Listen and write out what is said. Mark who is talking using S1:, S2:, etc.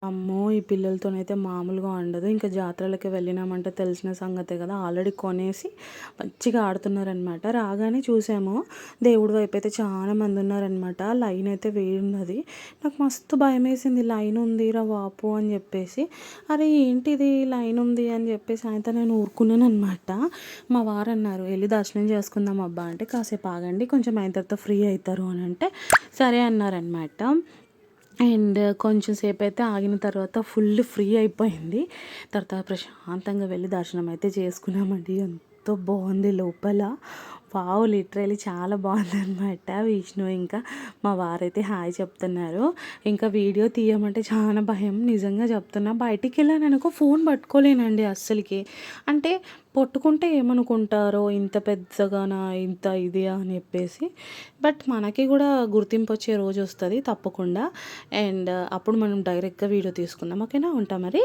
S1: అమ్మో! ఈ పిల్లలతోనైతే మామూలుగా ఉండదు. ఇంకా జాతరలకి వెళ్ళినామంటే తెలిసిన సంగతే కదా! ఆల్రెడీ కొనేసి మంచిగా ఆడుతున్నారనమాట. రాగానే చూసాము. దేవుడి వైపయితే చాలా మందున్నారనమాట. లైనయితే వేరున్నది. నాకు మస్తు భయమేసింది. లైనుందిరా బాపు అని జెప్పేసి. అరే! ఏంటిది లైనుంది అని జెప్పేసి అయితే నేను ఊరుకున్నాననమాట. మా వారన్నారు, "ఎళ్లి దర్శనం చేసుకుందాం అబ్బా" అంటే, "కాసేపు ఆగండి. కొంచెం అయిన తర్వాత ఫ్రీ అయితారు" అనంటే, సరే అన్నారనమాట. అండ్ కొంచెం సేపయితే ఆగిన తర్వాత ఫుల్ ఫ్రీ అయిపోయింది. తర్వాత ప్రశాంతంగా వెళ్ళి దర్శనం అయితే చేసుకున్నామండి. ఎంతో బావుంది లోపల. వావ్! లిటరల్లీ చాలా బావుందనమాట. విష్ణు ఇంకా మా వారైతే హాయ్ చెప్తున్నారు. ఇంకా వీడియో తీయమంటే చాలా భయం. నిజంగా చెప్తున్నా. బయటికెళ్ళాననుకో ఫోను పట్టుకోలేనండి అస్సలకి. అంటే పట్టుకుంటే ఏమనుకుంటారో ఇంత పెద్దగానా, ఇంత ఇదా అని చెప్పేసి. బట్ మనకి గూడా గుర్తింపొచ్చే రోజొస్తది తప్పకుండా. అండ్ అప్పుడు మనం డైరెక్ట్‌గా వీడియో తీసుకుందాం. ఓకేనా? ఉంటా మరి.